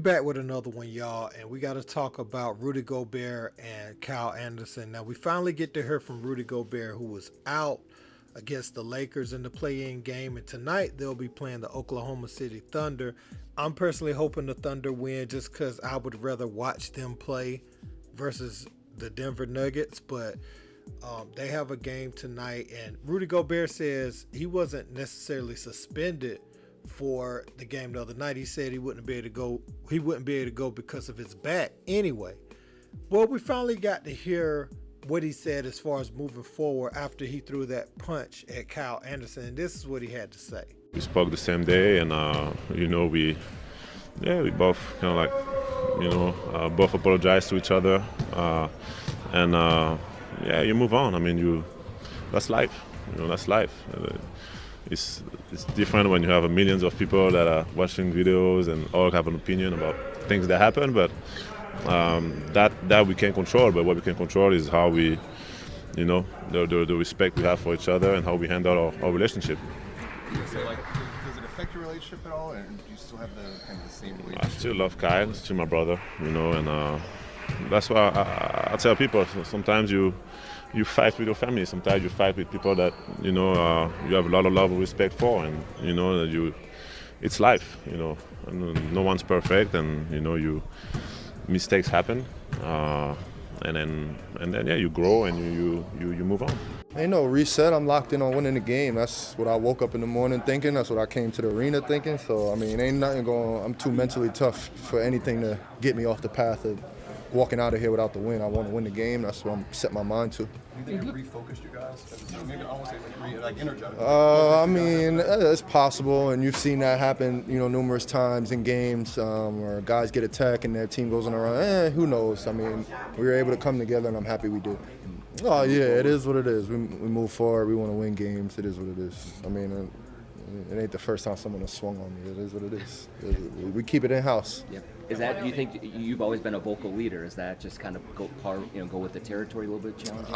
back with another one, y'all, and we got to talk about Rudy Gobert and Kyle Anderson. Now, we finally get to hear from Rudy Gobert, who was out against the Lakers in the play-in game, and tonight they'll be playing the Oklahoma City Thunder. I'm personally hoping the Thunder win just because I would rather watch them play versus the Denver Nuggets, but they have a game tonight, and Rudy Gobert says he wasn't necessarily suspended for the game the other night. He said he wouldn't be able to go because of his back anyway. Well, we finally got to hear what he said as far as moving forward after he threw that punch at Kyle Anderson, and this is what he had to say. We spoke the same day, and we both kind of like both apologized to each other, and you move on. I mean, that's life. That's life. It's different when you have millions of people that are watching videos and all have an opinion about things that happen, but that we can't control. But what we can control is how we, the respect we have for each other and how we handle our relationship. So, does it affect your relationship at all, and do you still have the same relationship? I still love Kyle, he's still my brother, and that's why I tell people sometimes you fight with your family. Sometimes you fight with people that you have a lot of love and respect for, and it's life. And no one's perfect, and mistakes happen, and then you grow and you move on. Ain't no reset. I'm locked in on winning the game. That's what I woke up in the morning thinking. That's what I came to the arena thinking. So ain't nothing going. I'm too mentally tough for anything to get me off the path of walking out of here without the win. I want to win the game. That's what I'm set my mind to. Do you think it refocused you guys? Maybe I won't say energized. It's possible, and you've seen that happen, numerous times in games where guys get attacked and their team goes on a run. Who knows? I mean, we were able to come together, and I'm happy we did. Oh yeah, it is what it is. We move forward. We want to win games. It is what it is. I mean, it ain't the first time someone has swung on me. It is what it is. We keep it in house. Yep. Is that, do you think you've always been a vocal leader? Is that just kind of go with the territory a little bit challenging?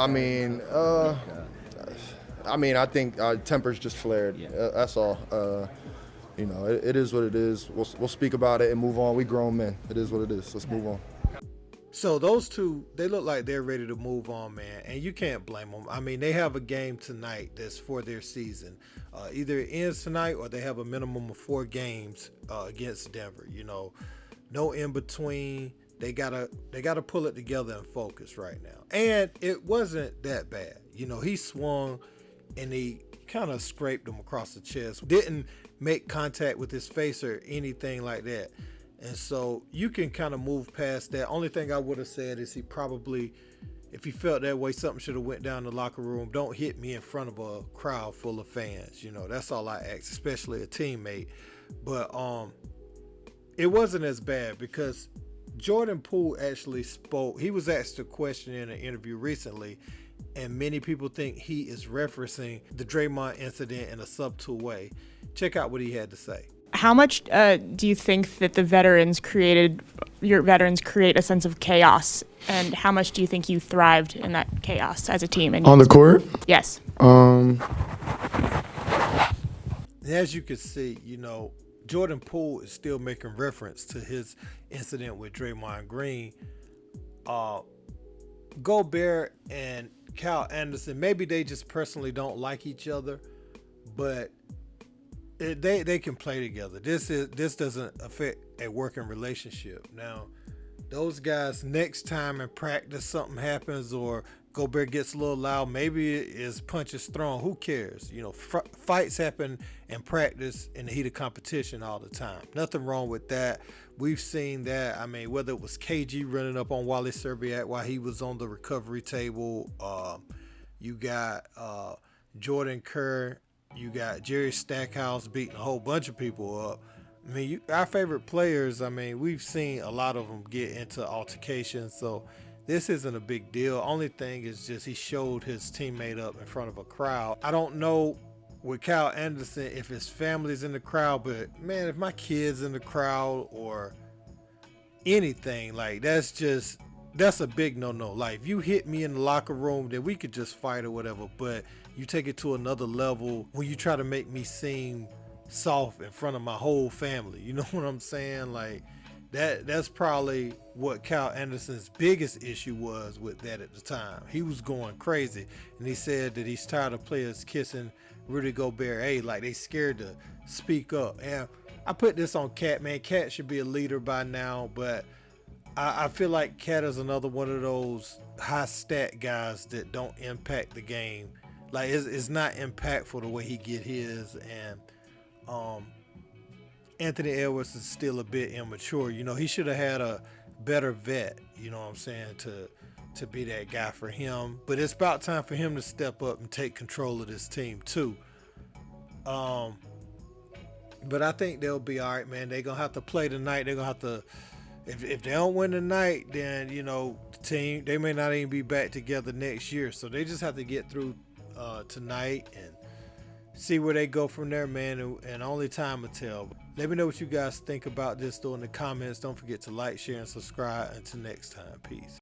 I think temper's just flared. Yeah. That's all. It is what it is. We'll speak about it and move on. We grown men. It is what it is. Let's move on. So those two, they look like they're ready to move on, man, and you can't blame them. I mean, they have a game tonight that's for their season. Either it ends tonight or they have a minimum of 4 games against Denver. No in between. They gotta pull it together and focus right now. And it wasn't that bad. He swung and he kind of scraped him across the chest. Didn't make contact with his face or anything like that. And so you can kind of move past that. Only thing I would have said is he probably, if he felt that way, something should have went down in the locker room. Don't hit me in front of a crowd full of fans. That's all I ask, especially a teammate. But it wasn't as bad because Jordan Poole actually spoke. He was asked a question in an interview recently, and many people think he is referencing the Draymond incident in a subtle way. Check out what he had to say. How much do you think that your veterans create a sense of chaos, and how much do you think you thrived in that chaos as a team? On the court? Yes. As you can see, Jordan Poole is still making reference to his incident with Draymond Green. Gobert and Kyle Anderson, maybe they just personally don't like each other, but they can play together. This doesn't affect a working relationship. Now, those guys, next time in practice something happens or Gobert gets a little loud, maybe his punch is thrown. Who cares? Fights happen in practice in the heat of competition all the time. Nothing wrong with that. We've seen that. I mean, whether it was KG running up on Wally Serbiak while he was on the recovery table, you got Jordan Kerr. You got Jerry Stackhouse beating a whole bunch of people up. I mean, our favorite players, we've seen a lot of them get into altercations, so this isn't a big deal. Only thing is just he showed his teammate up in front of a crowd. I don't know with Kyle Anderson if his family's in the crowd, but, man, if my kid's in the crowd or anything, like, that's a big no-no. Like, if you hit me in the locker room, then we could just fight or whatever, but you take it to another level when you try to make me seem soft in front of my whole family. You know what I'm saying? Like, That's probably what Kyle Anderson's biggest issue was with that at the time. He was going crazy, and he said that he's tired of players kissing Rudy Gobert, like they scared to speak up. And I put this on Cat, man. Cat should be a leader by now, but I feel like Cat is another one of those high stat guys that don't impact the game. Like it's not impactful the way he get his, and Anthony Edwards is still a bit immature. You know, he should have had a better vet, you know what I'm saying, to be that guy for him. But it's about time for him to step up and take control of this team too. But I think they'll be all right, man. They're going to have to play tonight. They're going to have to, if they don't win tonight, then, you know, the team, they may not even be back together next year. So they just have to get through tonight and see where they go from there, man, and only time will tell. Let me know what you guys think about this, though, in the comments. Don't forget to like, share, and subscribe. Until next time, peace.